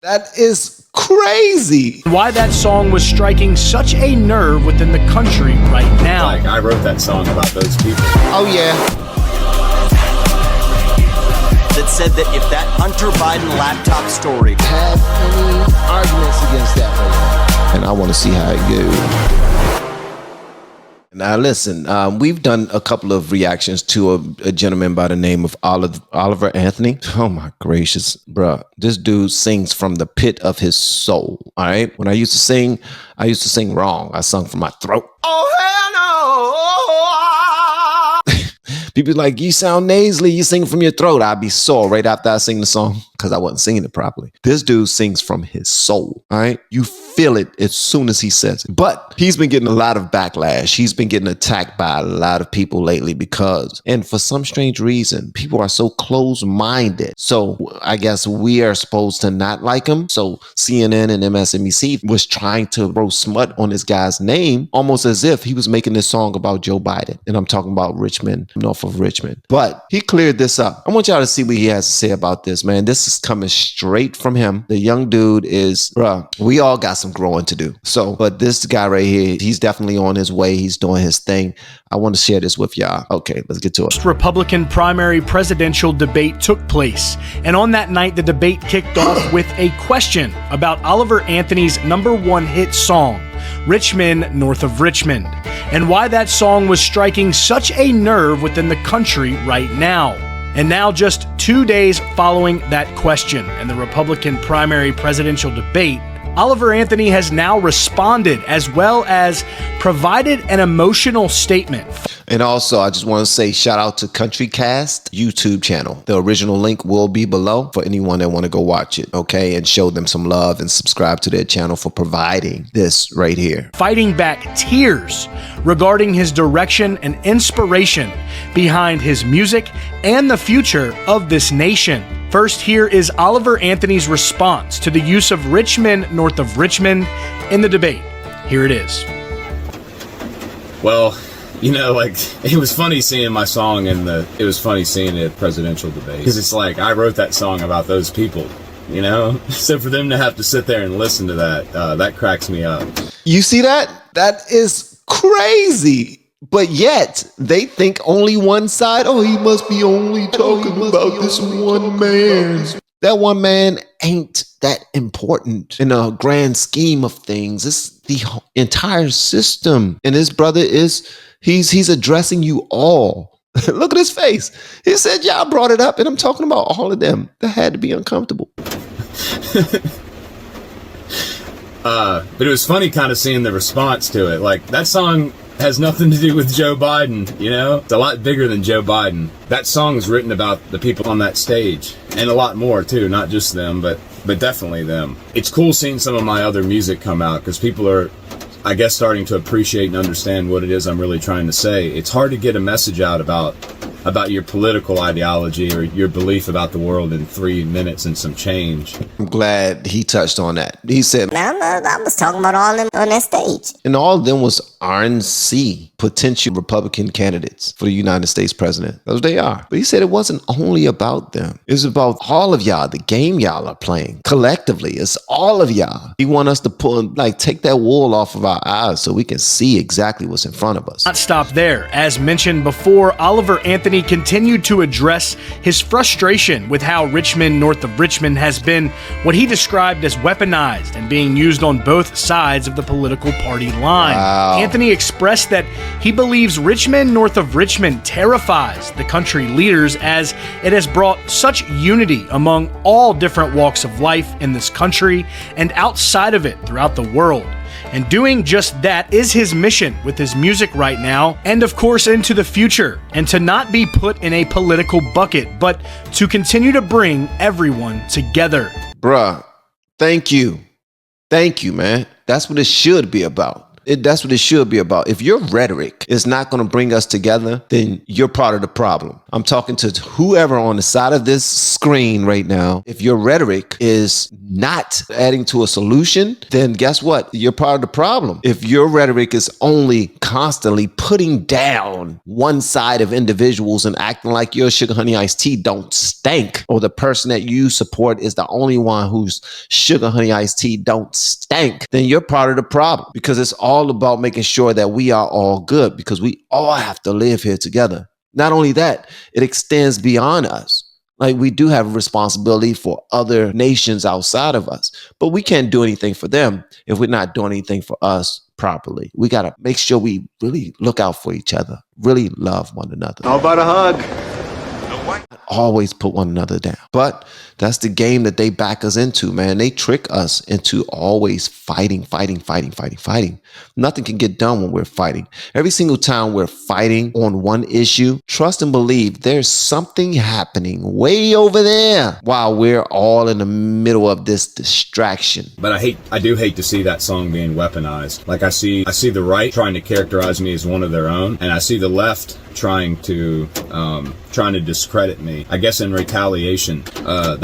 That is crazy. Why that song was striking such a nerve within the country right now. Like, I wrote that song about those people. Oh, yeah. That said that if that Hunter Biden laptop story Have any arguments against that right now? And I want to see how it goes. Now, listen, we've done a couple of reactions to a gentleman by the name of Oliver Anthony. Oh, my gracious, bruh. This dude sings from the pit of his soul, all right? When I used to sing wrong. I sung from my throat. Oh, hell no! People like, you sound nasally. You sing from your throat. I'd be sore right after I sing the song because I wasn't singing it properly. This dude sings from his soul, all right? You feel it as soon as he says it. But he's been getting a lot of backlash. He's been getting attacked by a lot of people lately because, and for some strange reason, people are so close-minded. So I guess we are supposed to not like him. So CNN and MSNBC was trying to throw smut on this guy's name, almost as if he was making this song about Joe Biden. And I'm talking about Richmond, north of Richmond. But he cleared this up. I want y'all to see what he has to say about this, man. This is coming straight from him. The young dude is, bruh, we all got some growing to do. So, but this guy right here, he's definitely on his way. He's doing his thing. I want to share this with y'all. Okay, let's get to it. Republican primary presidential debate took place. And on that night, the debate kicked off with a question about Oliver Anthony's #1 hit song, Richmond, North of Richmond, and why that song was striking such a nerve within the country right now. And now, just 2 days following that question and the Republican primary presidential debate, Oliver Anthony has now responded as well as provided an emotional statement. And also, I just want to say shout out to Country Casst YouTube channel. The original link will be below for anyone that want to go watch it, okay? And show them some love and subscribe to their channel for providing this right here. Fighting back tears regarding his direction and inspiration behind his music and the future of this nation. First, here is Oliver Anthony's response to the use of Richmond, North of Richmond in the debate. Here it is. Well, you know, like, it was funny seeing my song it was funny seeing it at presidential debate. Because it's like, I wrote that song about those people, you know? So for them to have to sit there and listen to that cracks me up. You see that? That is crazy. But yet, they think only one side. Oh, he must be only talking about this one man. That one man ain't that important in a grand scheme of things. It's the entire system. And his brother he's addressing you all. Look at his face. He said, y'all brought it up, and I'm talking about all of them. That had to be uncomfortable. But it was funny kind of seeing the response to it. Like, that song has nothing to do with Joe Biden, you know? It's a lot bigger than Joe Biden. That song's written about the people on that stage, and a lot more too, not just them, but definitely them. It's cool seeing some of my other music come out, because people are, I guess, starting to appreciate and understand what it is I'm really trying to say. It's hard to get a message out about your political ideology or your belief about the world in 3 minutes and some change. I'm glad he touched on that. He said, I was talking about all of them on that stage. And all of them was RNC, potential Republican candidates for the United States president. Those they are. But he said it wasn't only about them. It was about all of y'all, the game y'all are playing. Collectively, it's all of y'all. He want us to take that wool off of our eyes so we can see exactly what's in front of us. Not stop there. As mentioned before, Oliver Anthony continued to address his frustration with how Richmond, North of Richmond has been what he described as weaponized and being used on both sides of the political party line. Wow. Anthony expressed that he believes Richmond, North of Richmond terrifies the country leaders as it has brought such unity among all different walks of life in this country and outside of it throughout the world. And doing just that is his mission with his music right now, and of course into the future, and to not be put in a political bucket, but to continue to bring everyone together. Bruh, thank you. Thank you, man. That's what it should be about. That's what it should be about. If your rhetoric is not going to bring us together, then you're part of the problem. I'm talking to whoever on the side of this screen right now. If your rhetoric is not adding to a solution, then guess what? You're part of the problem. If your rhetoric is only constantly putting down one side of individuals and acting like your sugar honey iced tea don't stink, or the person that you support is the only one whose sugar honey iced tea don't stink, then you're part of the problem, because it's all about making sure that we are all good, because we all have to live here together. Not only that, it extends beyond us. Like, we do have a responsibility for other nations outside of us, but we can't do anything for them if we're not doing anything for us properly. We got to make sure we really look out for each other, really love one another. How about a hug? Always put one another down. But that's the game that they back us into, man. They trick us into always fighting. Nothing can get done when we're fighting. Every single time we're fighting on one issue, trust and believe there's something happening way over there while we're all in the middle of this distraction. But I do hate to see that song being weaponized. Like, I see the right trying to characterize me as one of their own, and I see the left trying to discredit me, I guess in retaliation.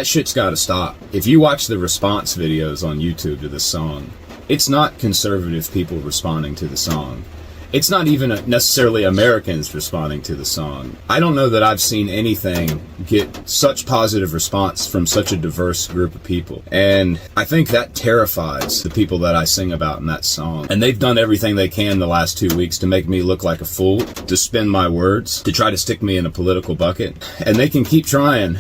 That shit's gotta stop. If you watch the response videos on YouTube to this song, it's not conservative people responding to the song. It's not even necessarily Americans responding to the song. I don't know that I've seen anything get such positive response from such a diverse group of people. And I think that terrifies the people that I sing about in that song. And they've done everything they can the last 2 weeks to make me look like a fool, to spin my words, to try to stick me in a political bucket. And they can keep trying.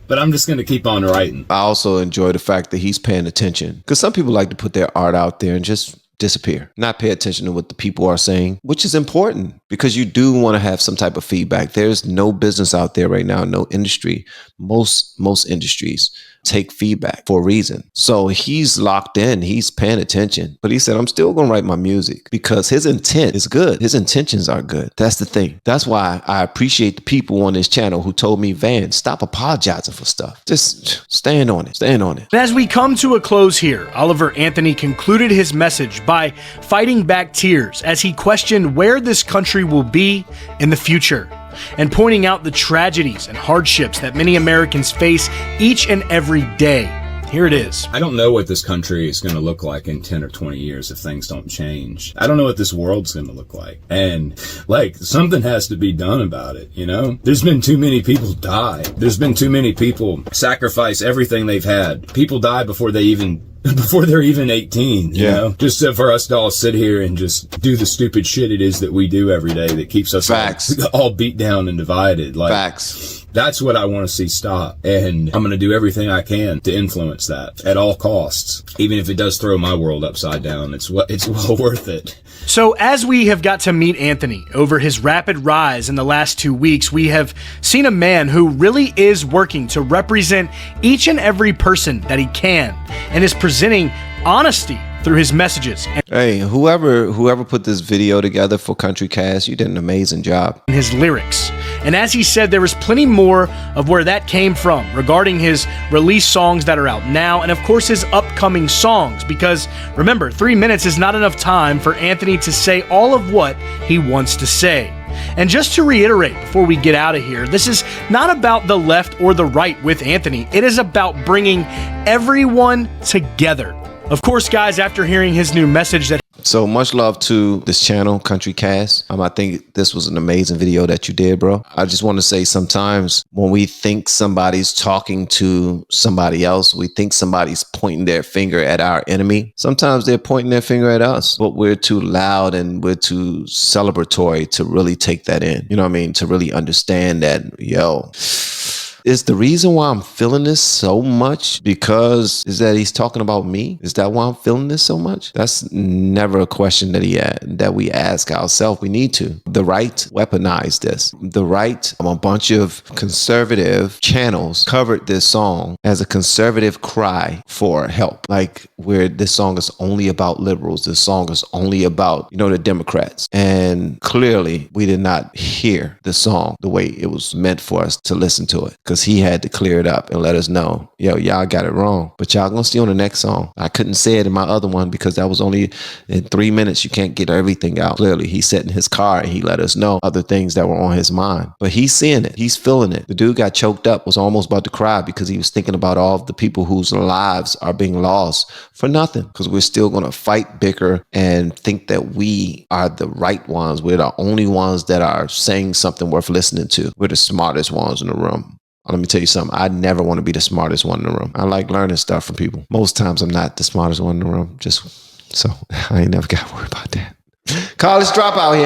But I'm just going to keep on writing. I also enjoy the fact that he's paying attention, because some people like to put their art out there and just disappear, not pay attention to what the people are saying, which is important, because you do want to have some type of feedback. There's no business out there right now, no industry. Most industries take feedback for a reason. So he's locked in, he's paying attention, but he said, I'm still going to write my music, because his intent is good. His intentions are good. That's the thing. That's why I appreciate the people on this channel who told me, Van, stop apologizing for stuff. Just stand on it. Stand on it. And as we come to a close here, Oliver Anthony concluded his message by fighting back tears as he questioned where this country will be in the future, and pointing out the tragedies and hardships that many Americans face each and every day. Here it is. I don't know what this country is going to look like in 10 or 20 years if things don't change. I don't know what this world's going to look like. And, like, something has to be done about it, you know? There's been too many people die. There's been too many people sacrifice everything they've had. People die before they're even 18, you know, just for us to all sit here and just do the stupid shit it is that we do every day that keeps us all beat down and divided. Like, facts. That's what I want to see stop. And I'm going to do everything I can to influence that at all costs. Even if it does throw my world upside down, it's well worth it. So as we have got to meet Anthony over his rapid rise in the last 2 weeks, we have seen a man who really is working to represent each and every person that he can, and is presenting honesty through his messages. Hey, whoever put this video together for Country Casst, you did an amazing job. And his lyrics. And as he said, there was plenty more of where that came from regarding his released songs that are out now, and of course his upcoming songs, because remember, 3 minutes is not enough time for Anthony to say all of what he wants to say. And just to reiterate before we get out of here, this is not about the left or the right with Anthony. It is about bringing everyone together. Of course, guys, after hearing his new message that... So much love to this channel, Country Casst. I think this was an amazing video that you did, bro. I just want to say, sometimes when we think somebody's talking to somebody else, we think somebody's pointing their finger at our enemy. Sometimes they're pointing their finger at us, but we're too loud and we're too celebratory to really take that in. You know what I mean? To really understand that, yo... Is the reason why I'm feeling this so much because is that he's talking about me? Is that why I'm feeling this so much? That's never a question that we ask ourselves. We need to. The right weaponized this. The right, a bunch of conservative channels covered this song as a conservative cry for help. Like, where this song is only about liberals. This song is only about, the Democrats. And clearly we did not hear the song the way it was meant for us to listen to it. because he had to clear it up and let us know, yo, y'all got it wrong. But y'all gonna see on the next song. I couldn't say it in my other one because that was only in 3 minutes. You can't get everything out. Clearly, he sat in his car and he let us know other things that were on his mind. But he's seeing it. He's feeling it. The dude got choked up, was almost about to cry because he was thinking about all of the people whose lives are being lost for nothing, because we're still going to fight, bicker, and think that we are the right ones. We're the only ones that are saying something worth listening to. We're the smartest ones in the room. Let me tell you something. I never want to be the smartest one in the room. I like learning stuff from people. Most times I'm not the smartest one in the room. Just so I ain't never got to worry about that. College dropout here.